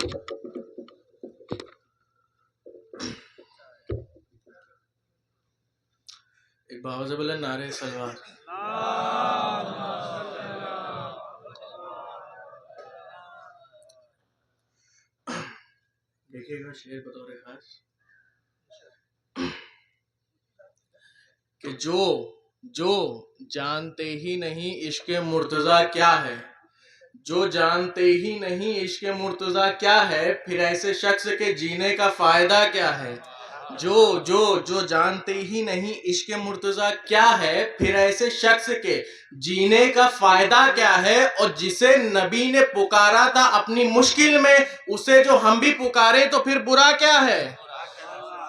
ایک باوز بلند نعرہ سلوات۔ دیکھیے گا شعر بطور خاص کہ جو جانتے ہی نہیں عشق مرتضیٰ کیا ہے، جو جانتے ہی نہیں عشق مرتضیٰ کیا ہے، پھر ایسے شخص کے جینے کا فائدہ کیا ہے۔ جو جانتے ہی نہیں عشق مرتضیٰ کیا ہے، پھر ایسے شخص کے جینے کا فائدہ کیا ہے، اور جسے نبی نے پکارا تھا اپنی مشکل میں، اسے جو ہم بھی پکارے تو پھر برا کیا ہے۔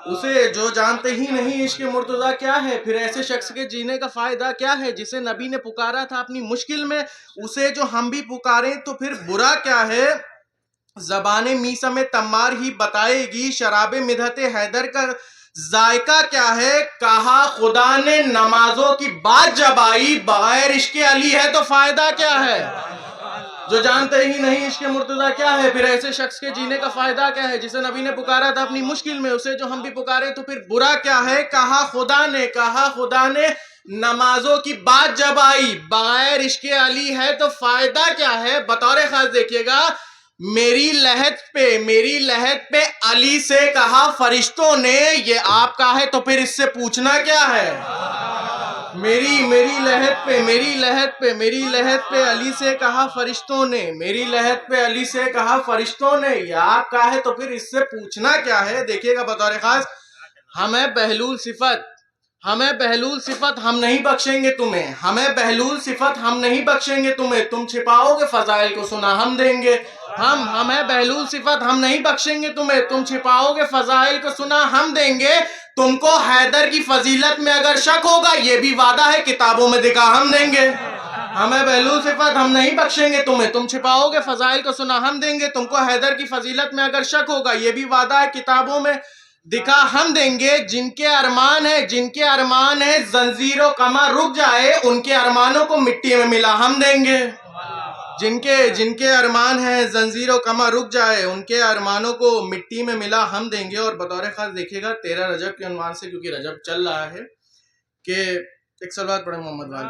اسے جو جانتے ہی نہیں عشق مرتضیٰ کیا ہے، پھر ایسے شخص کے جینے کا فائدہ کیا ہے، جسے نبی نے پکارا تھا اپنی مشکل میں، اسے جو ہم بھی پکاریں تو پھر برا کیا ہے۔ زبان میثم تمار ہی بتائے گی شراب مدحت حیدر کا ذائقہ کیا ہے۔ کہا خدا نے نمازوں کی بات جب آئی، بغیر عشق علی ہے تو فائدہ کیا ہے۔ جو جانتے ہی نہیں عشق مرتضیٰ کیا ہے، پھر ایسے شخص کے جینے کا فائدہ کیا ہے، جسے نبی نے پکارا تھا اپنی مشکل میں، اسے جو ہم بھی پکارے تو پھر برا کیا ہے۔ کہا خدا نے نمازوں کی بات جب آئی، بغیر عشق علی ہے تو فائدہ کیا ہے۔ بطور خاص دیکھیے گا، میری لحد پہ علی سے کہا فرشتوں نے، یہ آپ کا ہے تو پھر اس سے پوچھنا کیا ہے۔ میری لحد پہ علی سے کہا فرشتوں نے، یہ آپ کا ہے تو پھر اس سے پوچھنا کیا ہے۔ دیکھیے گا بطور خاص، ہمیں بہلول صفت ہم نہیں بخشیں گے تمہیں، تم چھپاؤ گے فضائل کو سنا ہم دیں گے۔ ہمیں بہلول صفت ہم نہیں بخشیں گے تمہیں، تم چھپاؤ گے فضائل کو سنا ہم دیں گے۔ تم کو حیدر کی فضیلت میں اگر شک ہوگا، یہ بھی وعدہ ہے کتابوں میں دکھا ہم دیں گے۔ ہمیں بہلول صفت ہم نہیں بخشیں گے تمہیں، تم چھپاؤ گے فضائل کو سنا ہم دیں گے۔ تم کو حیدر کی فضیلت میں اگر شک ہوگا، یہ بھی وعدہ ہے کتابوں میں دکھا ہم دیں گے۔ جن کے ارمان ہے زنجیر و کمر رک جائے، ان کے ارمانوں کو مٹی میں ملا ہم دیں گے۔ جن کے ارمان ہے زنجیر و کمر رک جائے، ان کے ارمانوں کو مٹی میں ملا ہم دیں گے۔ اور بطور خاص دیکھیے گا 13 رجب کے عنوان سے، کیونکہ رجب چل رہا ہے، کہ ایک صلوات پڑھیں محمد والی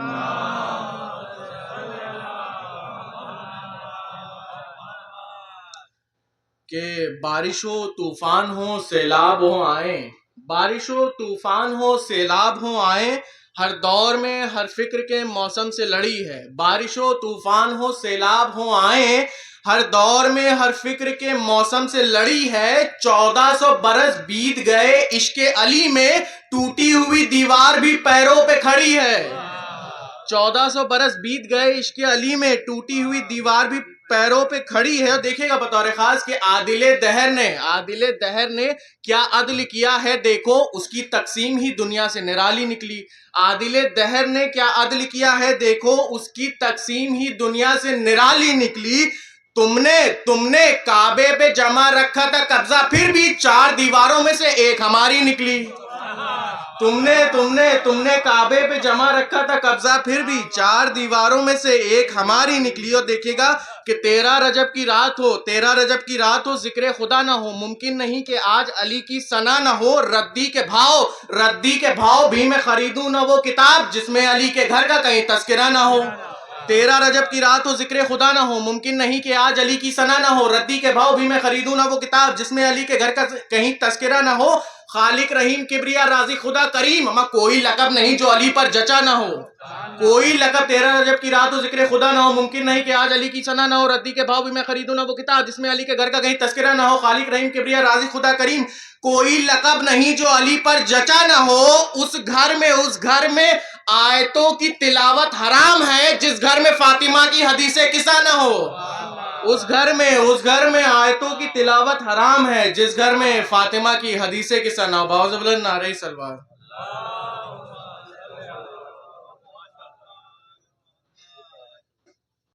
کہ بارش و طوفان ہو سیلاب ہو آئیں، ہر دور میں ہر فکر کے موسم سے لڑی ہے۔ بارش و طوفان ہو سیلاب ہو آئیں، ہر دور میں ہر فکر کے موسم سے لڑی ہے۔ 1400 برس بیت گئے عشق علی میں، ٹوٹی ہوئی دیوار بھی پیروں پہ کھڑی ہے۔ 1400 برس بیت گئے عشق علی میں، ٹوٹی ہوئی دیوار بھی پیروں پہ کھڑی ہے۔ دیکھیں گا بطور خاص کہ عادل دہر نے کیا عدل کیا ہے دیکھو، اس کی تقسیم ہی دنیا سے نرالی نکلی۔ عادل دہر نے کیا عدل کیا ہے دیکھو، اس کی تقسیم ہی دنیا سے نرالی نکلی۔ تم نے کعبے پہ جمع رکھا تھا قبضہ، پھر بھی 4 دیواروں میں سے ایک ہماری نکلی۔ تم نے کعبے پہ جمع رکھا تھا قبضہ، پھر بھی 4 دیواروں میں سے ایک ہماری نکلی۔ اور دیکھیے گا کہ 13 رجب کی رات ہو ذکر خدا نہ ہو، ممکن نہیں کہ آج علی کی ثنا نہ ہو۔ ردی کے بھاؤ بھی میں خریدوں نہ وہ کتاب، جس میں علی کے گھر کا کہیں تذکرہ نہ ہو۔ 13 رجب کی رات ہو ذکر خدا نہ ہو، ممکن نہیں کہ آج علی کی ثنا نہ ہو۔ ردی کے بھاؤ بھی میں خریدوں نہ وہ کتاب، جس میں علی کے گھر کا کہیں تذکرہ نہ ہو۔ خالق رحیم کبریا رازق خدا کریم، اما کوئی لقب نہیں جو علی پر جچا نہ ہو۔ کوئی لقب 13 رجب کی رات ہو ذکر خدا نہ ہو، ممکن نہیں کہ آج علی کی ثنا نہ ہو۔ ردی کے بھاؤ بھی میں خریدوں نہ وہ کتاب، جس میں علی کے گھر کا کہیں تذکرہ نہ ہو۔ خالق رحیم کبریا رازق خدا کریم، کوئی لقب نہیں جو علی پر جچا نہ ہو۔ اس گھر میں آیتوں کی تلاوت حرام ہے، جس گھر میں فاطمہ کی حدیث قصہ نہ ہو۔ اس گھر میں آیتوں کی تلاوت حرام ہے، جس گھر میں فاطمہ کی حدیث قصہ نہ ہو۔ باوزِ بلند نعرہ سلوات۔